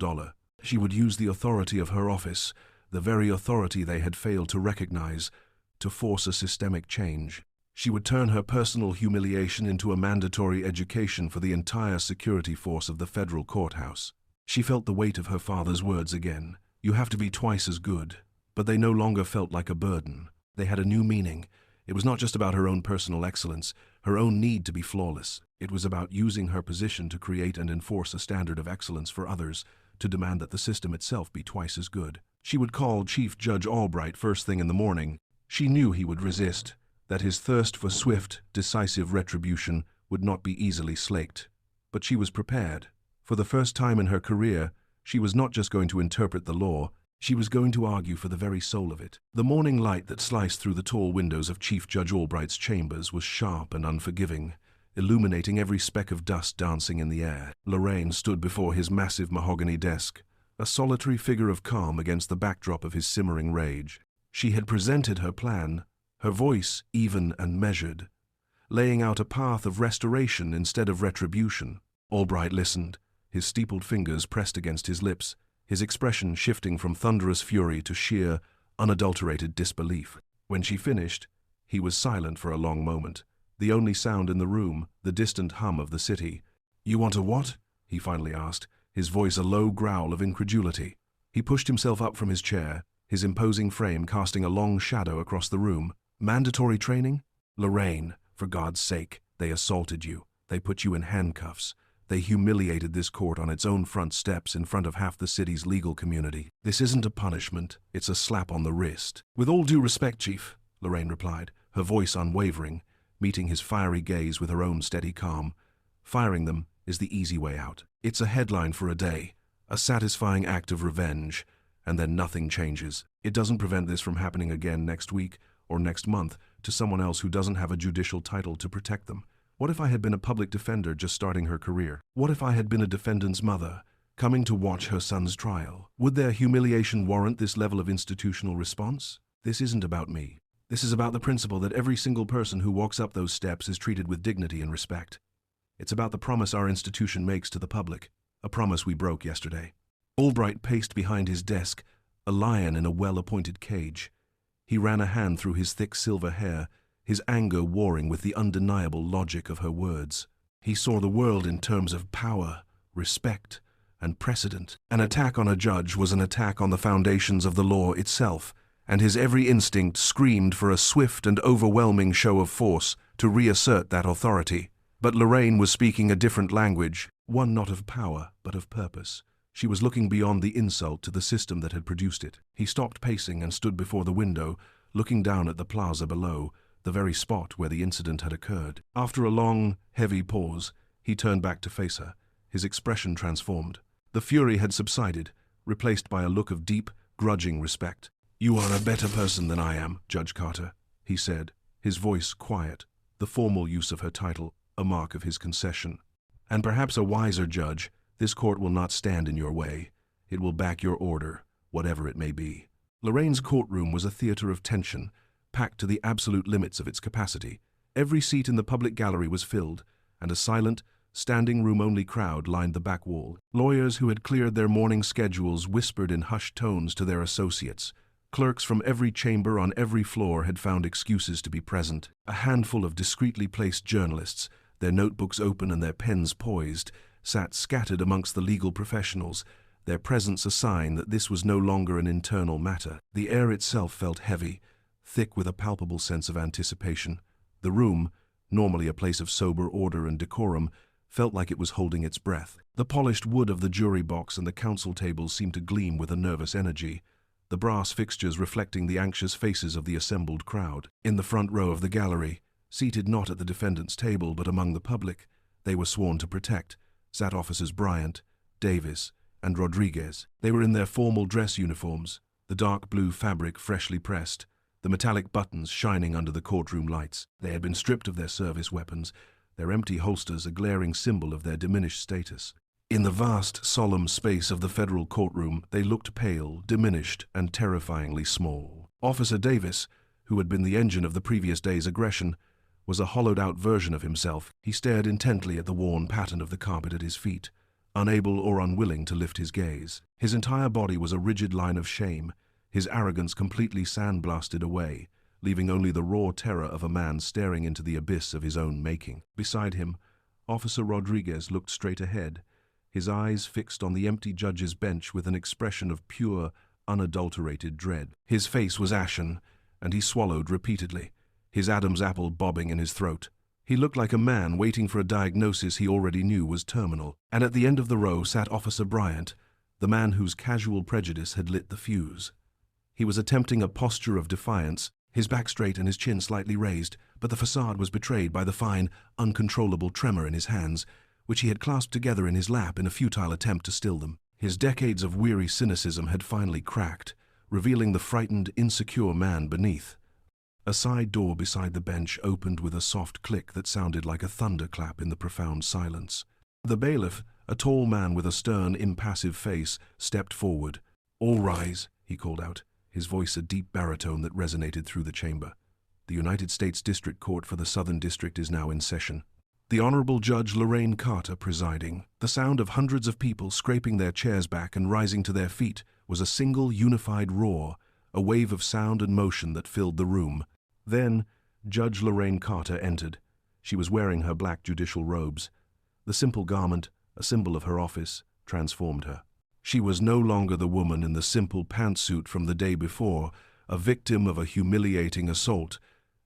She would use the authority of her office, the very authority they had failed to recognize, to force a systemic change. She would turn her personal humiliation into a mandatory education for the entire security force of the federal courthouse. She felt the weight of her father's words again. "You have to be twice as good." But they no longer felt like a burden. They had a new meaning. It was not just about her own personal excellence, her own need to be flawless. It was about using her position to create and enforce a standard of excellence for others, to demand that the system itself be twice as good. She would call Chief Judge Albright first thing in the morning. She knew he would resist, that his thirst for swift, decisive retribution would not be easily slaked. But she was prepared. For the first time in her career, she was not just going to interpret the law, she was going to argue for the very soul of it. The morning light that sliced through the tall windows of Chief Judge Albright's chambers was sharp and unforgiving, illuminating every speck of dust dancing in the air. Lorraine stood before his massive mahogany desk, a solitary figure of calm against the backdrop of his simmering rage. She had presented her plan, her voice even and measured, laying out a path of restoration instead of retribution. Albright listened, his steepled fingers pressed against his lips, his expression shifting from thunderous fury to sheer, unadulterated disbelief. When she finished, he was silent for a long moment, the only sound in the room, the distant hum of the city. "You want a what?" he finally asked, his voice a low growl of incredulity. He pushed himself up from his chair, his imposing frame casting a long shadow across the room. "Mandatory training? Lorraine, for God's sake, they assaulted you. They put you in handcuffs. They humiliated this court on its own front steps in front of half the city's legal community. This isn't a punishment, it's a slap on the wrist." "With all due respect, Chief," Lorraine replied, her voice unwavering, meeting his fiery gaze with her own steady calm. "Firing them is the easy way out. It's a headline for a day, a satisfying act of revenge, and then nothing changes. It doesn't prevent this from happening again next week or next month to someone else who doesn't have a judicial title to protect them. What if I had been a public defender just starting her career? What if I had been a defendant's mother, coming to watch her son's trial? Would their humiliation warrant this level of institutional response? This isn't about me. This is about the principle that every single person who walks up those steps is treated with dignity and respect. It's about the promise our institution makes to the public, a promise we broke yesterday. Albright paced behind his desk, a lion in a well-appointed cage. He ran a hand through his thick silver hair, his anger warring with the undeniable logic of her words. He saw the world in terms of power, respect, and precedent. An attack on a judge was an attack on the foundations of the law itself, and his every instinct screamed for a swift and overwhelming show of force to reassert that authority. But Lorraine was speaking a different language, one not of power, but of purpose. She was looking beyond the insult to the system that had produced it. He stopped pacing and stood before the window, looking down at the plaza below, the very spot where the incident had occurred. After a long, heavy pause, he turned back to face her, his expression transformed. The fury had subsided, replaced by a look of deep, grudging respect. "You are a better person than I am, Judge Carter," he said, his voice quiet, the formal use of her title a mark of his concession. "And perhaps a wiser judge, this court will not stand in your way. It will back your order, whatever it may be." Lorraine's courtroom was a theater of tension, packed to the absolute limits of its capacity. Every seat in the public gallery was filled, and a silent, standing-room-only crowd lined the back wall. Lawyers who had cleared their morning schedules whispered in hushed tones to their associates. Clerks from every chamber on every floor had found excuses to be present. A handful of discreetly placed journalists, their notebooks open and their pens poised, sat scattered amongst the legal professionals, their presence a sign that this was no longer an internal matter. The air itself felt heavy, thick with a palpable sense of anticipation. The room, normally a place of sober order and decorum, felt like it was holding its breath. The polished wood of the jury box and the counsel tables seemed to gleam with a nervous energy, the brass fixtures reflecting the anxious faces of the assembled crowd. In the front row of the gallery, seated not at the defendant's table but among the public, they were sworn to protect, sat officers Bryant, Davis, and Rodriguez. They were in their formal dress uniforms, the dark blue fabric freshly pressed, the metallic buttons shining under the courtroom lights. They had been stripped of their service weapons, their empty holsters a glaring symbol of their diminished status. In the vast, solemn space of the federal courtroom, they looked pale, diminished, and terrifyingly small. Officer Davis, who had been the engine of the previous day's aggression, was a hollowed-out version of himself. He stared intently at the worn pattern of the carpet at his feet, unable or unwilling to lift his gaze. His entire body was a rigid line of shame, his arrogance completely sandblasted away, leaving only the raw terror of a man staring into the abyss of his own making. Beside him, Officer Rodriguez looked straight ahead, his eyes fixed on the empty judge's bench with an expression of pure, unadulterated dread. His face was ashen, and he swallowed repeatedly, his Adam's apple bobbing in his throat. He looked like a man waiting for a diagnosis he already knew was terminal. And at the end of the row sat Officer Bryant, the man whose casual prejudice had lit the fuse. He was attempting a posture of defiance, his back straight and his chin slightly raised, but the facade was betrayed by the fine, uncontrollable tremor in his hands, which he had clasped together in his lap in a futile attempt to still them. His decades of weary cynicism had finally cracked, revealing the frightened, insecure man beneath. A side door beside the bench opened with a soft click that sounded like a thunderclap in the profound silence. The bailiff, a tall man with a stern, impassive face, stepped forward. "All rise," he called out, his voice a deep baritone that resonated through the chamber. "The United States District Court for the Southern District is now in session." The Honorable Judge Lorraine Carter presiding. The sound of hundreds of people scraping their chairs back and rising to their feet was a single unified roar, a wave of sound and motion that filled the room. Then, Judge Lorraine Carter entered. She was wearing her black judicial robes. The simple garment, a symbol of her office, transformed her. She was no longer the woman in the simple pantsuit from the day before, a victim of a humiliating assault.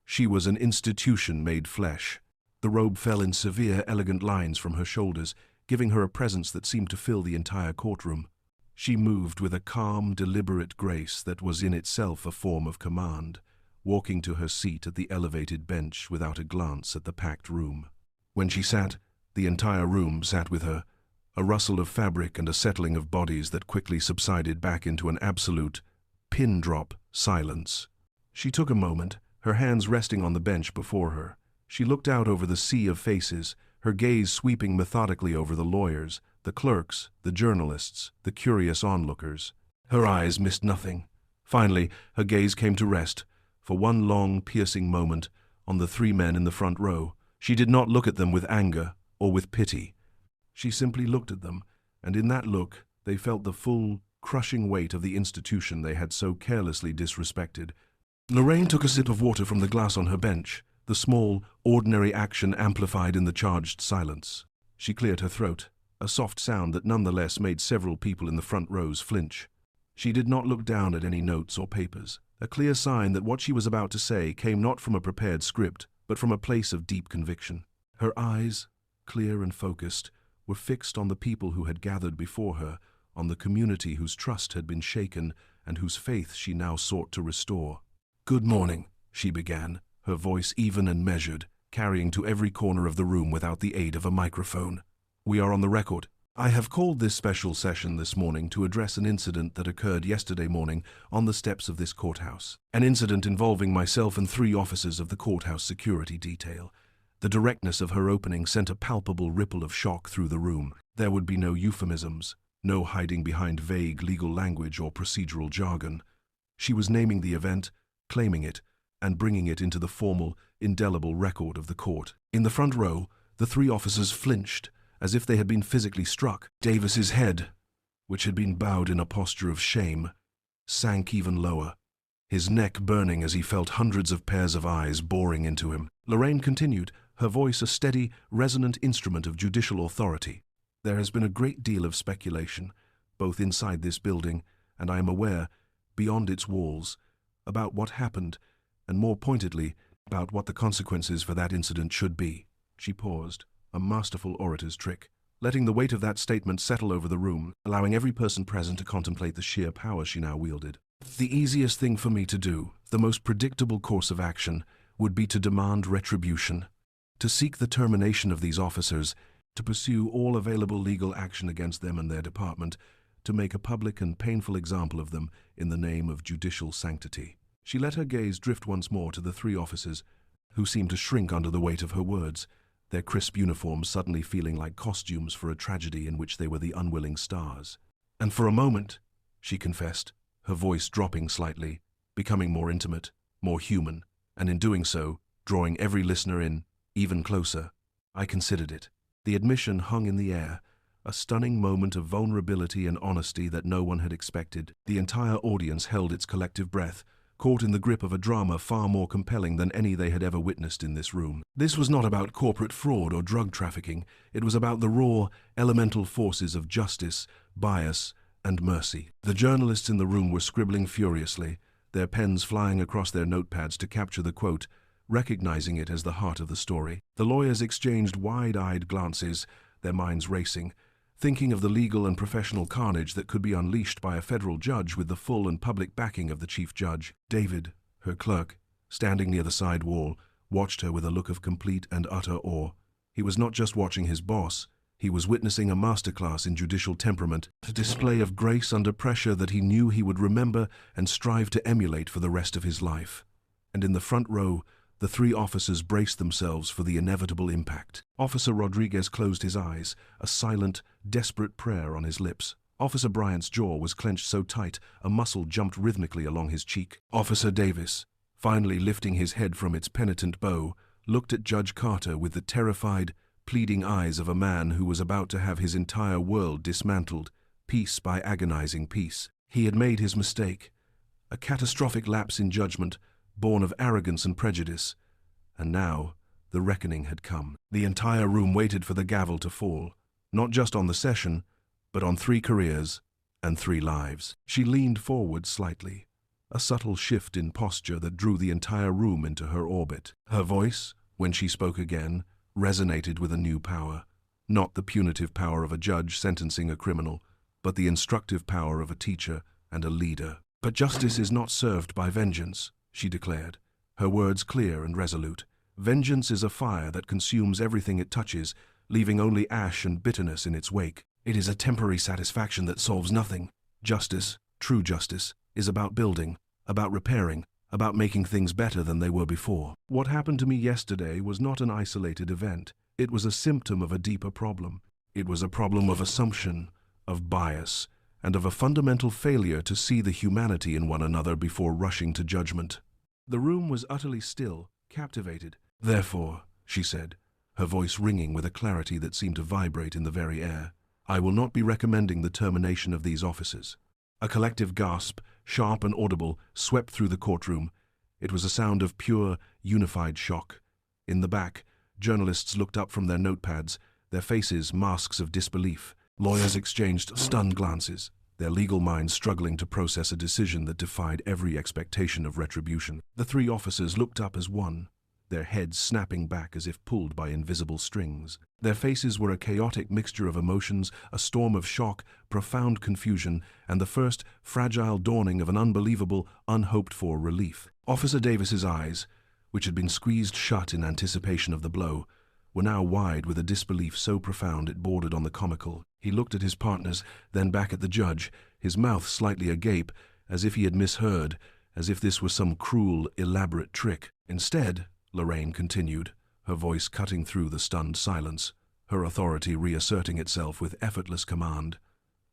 She was an institution made flesh. The robe fell in severe, elegant lines from her shoulders, giving her a presence that seemed to fill the entire courtroom. She moved with a calm, deliberate grace that was in itself a form of command, walking to her seat at the elevated bench without a glance at the packed room. When she sat, the entire room sat with her, a rustle of fabric and a settling of bodies that quickly subsided back into an absolute, pin-drop silence. She took a moment, her hands resting on the bench before her. She looked out over the sea of faces, her gaze sweeping methodically over the lawyers, the clerks, the journalists, the curious onlookers. Her eyes missed nothing. Finally, her gaze came to rest, for one long, piercing moment, on the three men in the front row. She did not look at them with anger or with pity. She simply looked at them, and in that look they felt the full, crushing weight of the institution they had so carelessly disrespected. Lorraine took a sip of water from the glass on her bench, the small, ordinary action amplified in the charged silence. She cleared her throat, a soft sound that nonetheless made several people in the front rows flinch. She did not look down at any notes or papers, a clear sign that what she was about to say came not from a prepared script, but from a place of deep conviction. Her eyes, clear and focused, were fixed on the people who had gathered before her, on the community whose trust had been shaken and whose faith she now sought to restore. "Good morning," she began, her voice even and measured, carrying to every corner of the room without the aid of a microphone. "We are on the record. I have called this special session this morning to address an incident that occurred yesterday morning on the steps of this courthouse. An incident involving myself and 3 officers of the courthouse security detail. The directness of her opening sent a palpable ripple of shock through the room. There would be no euphemisms, no hiding behind vague legal language or procedural jargon. She was naming the event, claiming it, and bringing it into the formal, indelible record of the court. In the front row, the 3 officers flinched, as if they had been physically struck. Davis's head, which had been bowed in a posture of shame, sank even lower, his neck burning as he felt hundreds of pairs of eyes boring into him. Lorraine continued, her voice a steady, resonant instrument of judicial authority. "There has been a great deal of speculation, both inside this building, and I am aware, beyond its walls, about what happened, and more pointedly, about what the consequences for that incident should be." She paused, a masterful orator's trick, letting the weight of that statement settle over the room, allowing every person present to contemplate the sheer power she now wielded. "The easiest thing for me to do, the most predictable course of action, would be to demand retribution, to seek the termination of these officers, to pursue all available legal action against them and their department, to make a public and painful example of them in the name of judicial sanctity." She let her gaze drift once more to the 3 officers, who seemed to shrink under the weight of her words, their crisp uniforms suddenly feeling like costumes for a tragedy in which they were the unwilling stars. "And for a moment," she confessed, her voice dropping slightly, becoming more intimate, more human, and in doing so, drawing every listener in, even closer, "I considered it." The admission hung in the air, a stunning moment of vulnerability and honesty that no one had expected. The entire audience held its collective breath, caught in the grip of a drama far more compelling than any they had ever witnessed in this room. This was not about corporate fraud or drug trafficking. It was about the raw, elemental forces of justice, bias, and mercy. The journalists in the room were scribbling furiously, their pens flying across their notepads to capture the quote, recognizing it as the heart of the story. The lawyers exchanged wide-eyed glances, their minds racing, thinking of the legal and professional carnage that could be unleashed by a federal judge with the full and public backing of the chief judge. David, her clerk, standing near the side wall, watched her with a look of complete and utter awe. He was not just watching his boss, he was witnessing a masterclass in judicial temperament, a display of grace under pressure that he knew he would remember and strive to emulate for the rest of his life. And in the front row, the 3 officers braced themselves for the inevitable impact. Officer Rodriguez closed his eyes, a silent, desperate prayer on his lips. Officer Bryant's jaw was clenched so tight, a muscle jumped rhythmically along his cheek. Officer Davis, finally lifting his head from its penitent bow, looked at Judge Carter with the terrified, pleading eyes of a man who was about to have his entire world dismantled, piece by agonizing piece. He had made his mistake, a catastrophic lapse in judgment, born of arrogance and prejudice, and now the reckoning had come. The entire room waited for the gavel to fall, not just on the session, but on 3 careers and 3 lives. She leaned forward slightly, a subtle shift in posture that drew the entire room into her orbit. Her voice, when she spoke again, resonated with a new power, not the punitive power of a judge sentencing a criminal, but the instructive power of a teacher and a leader. "But justice is not served by vengeance," she declared, her words clear and resolute. "Vengeance is a fire that consumes everything it touches, leaving only ash and bitterness in its wake. It is a temporary satisfaction that solves nothing. Justice, true justice, is about building, about repairing, about making things better than they were before." What happened to me yesterday was not an isolated event. It was a symptom of a deeper problem. It was a problem of assumption, of bias, and of a fundamental failure to see the humanity in one another before rushing to judgment. The room was utterly still, captivated. "Therefore," she said, her voice ringing with a clarity that seemed to vibrate in the very air, "I will not be recommending the termination of these officers." A collective gasp, sharp and audible, swept through the courtroom. It was a sound of pure, unified shock. In the back, journalists looked up from their notepads, their faces masks of disbelief. Lawyers exchanged stunned glances, their legal minds struggling to process a decision that defied every expectation of retribution. The three officers looked up as one, their heads snapping back as if pulled by invisible strings. Their faces were a chaotic mixture of emotions, a storm of shock, profound confusion, and the first fragile dawning of an unbelievable, unhoped-for relief. Officer Davis's eyes, which had been squeezed shut in anticipation of the blow, were now wide with a disbelief so profound it bordered on the comical. He looked at his partners, then back at the judge, his mouth slightly agape, as if he had misheard, as if this was some cruel, elaborate trick. "Instead," Lorraine continued, her voice cutting through the stunned silence, her authority reasserting itself with effortless command,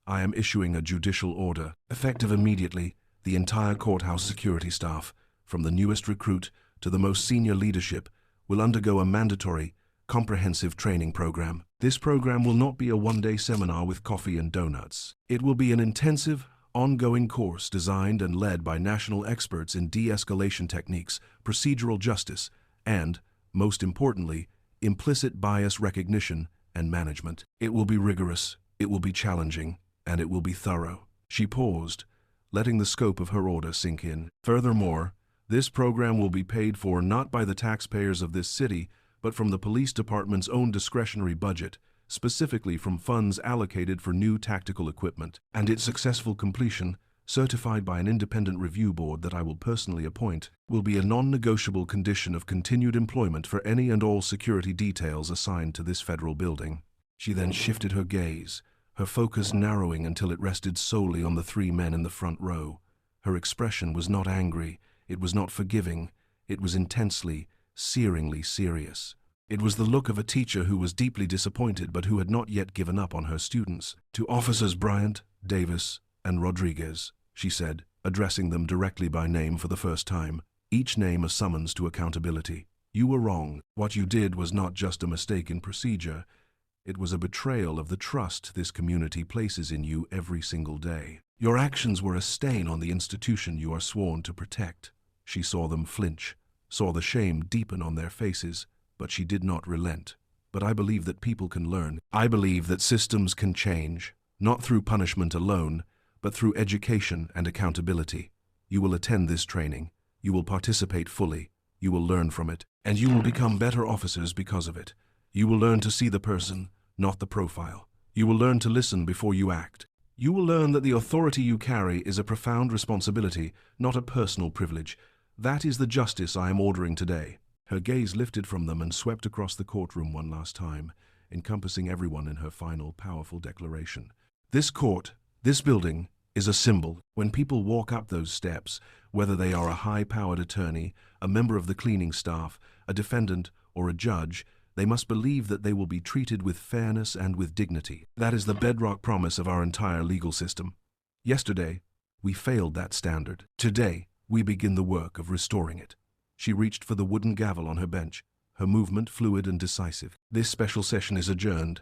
"I am issuing a judicial order. Effective immediately, the entire courthouse security staff, from the newest recruit to the most senior leadership, will undergo a mandatory, comprehensive training program. This program will not be a one-day seminar with coffee and donuts. It will be an intensive, ongoing course designed and led by national experts in de-escalation techniques, procedural justice, and, most importantly, implicit bias recognition and management. It will be rigorous, it will be challenging, and it will be thorough." She paused, letting the scope of her order sink in. "Furthermore, this program will be paid for not by the taxpayers of this city, but from the police department's own discretionary budget, specifically from funds allocated for new tactical equipment, and its successful completion, certified by an independent review board that I will personally appoint, will be a non-negotiable condition of continued employment for any and all security details assigned to this federal building." She then shifted her gaze, her focus narrowing until it rested solely on the three men in the front row. Her expression was not angry, it was not forgiving, it was intensely, searingly serious. It was the look of a teacher who was deeply disappointed but who had not yet given up on her students. "To Officers Bryant, Davis, and Rodriguez," she said, addressing them directly by name for the first time, each name a summons to accountability. "You were wrong. What you did was not just a mistake in procedure. It was a betrayal of the trust this community places in you every single day. Your actions were a stain on the institution you are sworn to protect." She saw them flinch, saw the shame deepen on their faces, but she did not relent. "But I believe that people can learn. I believe that systems can change, not through punishment alone, but through education and accountability. You will attend this training, you will participate fully, you will learn from it, and you will become better officers because of it. You will learn to see the person, not the profile. You will learn to listen before you act. You will learn that the authority you carry is a profound responsibility, not a personal privilege. That is the justice I am ordering today." Her gaze lifted from them and swept across the courtroom one last time, encompassing everyone in her final, powerful declaration. "This court, this building, is a symbol. When people walk up those steps, whether they are a high-powered attorney, a member of the cleaning staff, a defendant, or a judge, they must believe that they will be treated with fairness and with dignity. That is the bedrock promise of our entire legal system. Yesterday, we failed that standard. Today, we begin the work of restoring it." She reached for the wooden gavel on her bench, her movement fluid and decisive. "This special session is adjourned."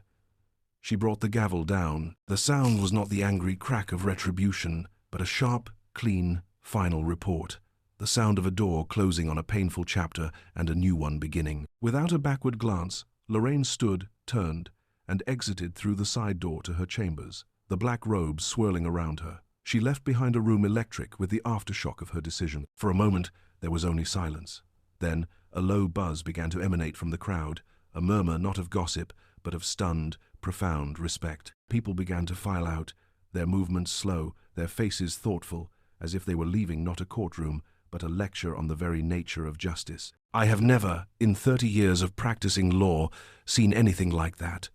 She brought the gavel down. The sound was not the angry crack of retribution, but a sharp, clean, final report. The sound of a door closing on a painful chapter and a new one beginning. Without a backward glance, Lorraine stood, turned, and exited through the side door to her chambers, the black robes swirling around her. She left behind a room electric with the aftershock of her decision. For a moment, there was only silence. Then, a low buzz began to emanate from the crowd, a murmur not of gossip, but of stunned, profound respect. People began to file out, their movements slow, their faces thoughtful, as if they were leaving not a courtroom, but a lecture on the very nature of justice. "I have never, in 30 years of practicing law, seen anything like that,"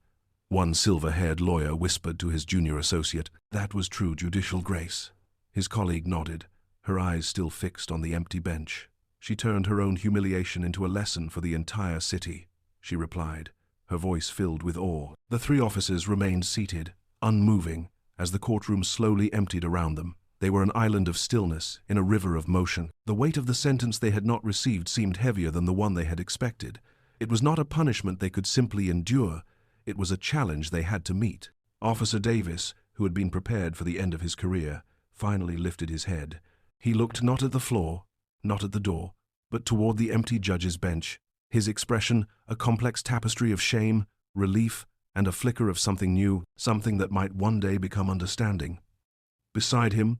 one silver-haired lawyer whispered to his junior associate. "That was true judicial grace." His colleague nodded, her eyes still fixed on the empty bench. "She turned her own humiliation into a lesson for the entire city," she replied, her voice filled with awe. The three officers remained seated, unmoving, as the courtroom slowly emptied around them. They were an island of stillness, in a river of motion. The weight of the sentence they had not received seemed heavier than the one they had expected. It was not a punishment they could simply endure. It was a challenge they had to meet. Officer Davis, who had been prepared for the end of his career, finally lifted his head. He looked not at the floor, not at the door, but toward the empty judge's bench. His expression, a complex tapestry of shame, relief, and a flicker of something new, something that might one day become understanding. Beside him,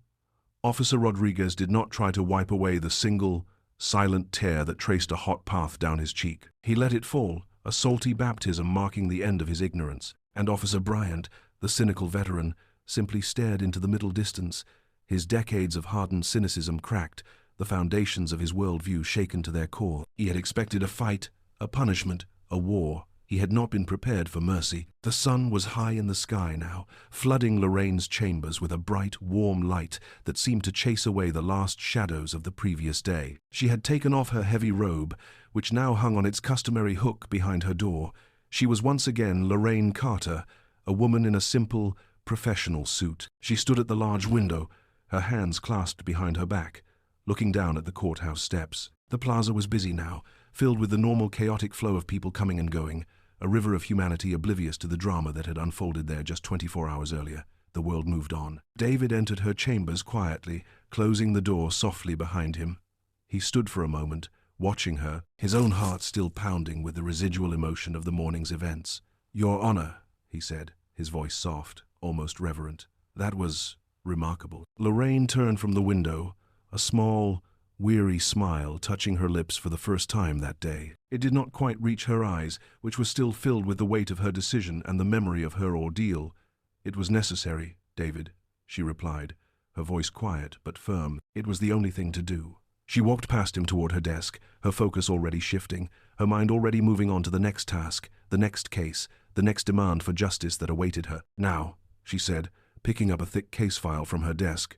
Officer Rodriguez did not try to wipe away the single, silent tear that traced a hot path down his cheek. He let it fall, a salty baptism marking the end of his ignorance. And Officer Bryant, the cynical veteran, simply stared into the middle distance, his decades of hardened cynicism cracked, the foundations of his worldview shaken to their core. He had expected a fight, a punishment, a war. He had not been prepared for mercy. The sun was high in the sky now, flooding Lorraine's chambers with a bright, warm light that seemed to chase away the last shadows of the previous day. She had taken off her heavy robe, which now hung on its customary hook behind her door. She was once again Lorraine Carter, a woman in a simple, professional suit. She stood at the large window, her hands clasped behind her back, looking down at the courthouse steps. The plaza was busy now, filled with the normal chaotic flow of people coming and going, a river of humanity oblivious to the drama that had unfolded there just 24 hours earlier. The world moved on. David entered her chambers quietly, closing the door softly behind him. He stood for a moment, watching her, his own heart still pounding with the residual emotion of the morning's events. "Your Honor," he said, his voice soft, almost reverent. "That was remarkable." Lorraine turned from the window, a small, weary smile touching her lips for the first time that day. It did not quite reach her eyes, which were still filled with the weight of her decision and the memory of her ordeal. "It was necessary, David," she replied, her voice quiet but firm. "It was the only thing to do." She walked past him toward her desk, her focus already shifting, her mind already moving on to the next task, the next case, the next demand for justice that awaited her. "Now," she said, picking up a thick case file from her desk,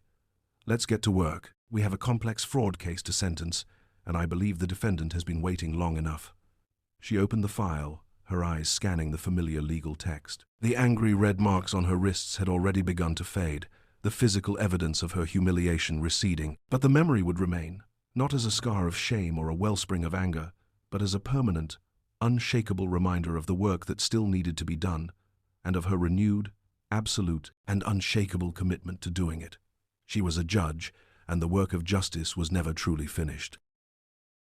"let's get to work. We have a complex fraud case to sentence, and I believe the defendant has been waiting long enough." She opened the file, her eyes scanning the familiar legal text. The angry red marks on her wrists had already begun to fade, the physical evidence of her humiliation receding. But the memory would remain, not as a scar of shame or a wellspring of anger, but as a permanent, unshakable reminder of the work that still needed to be done, and of her renewed, absolute, and unshakable commitment to doing it. She was a judge, and the work of justice was never truly finished.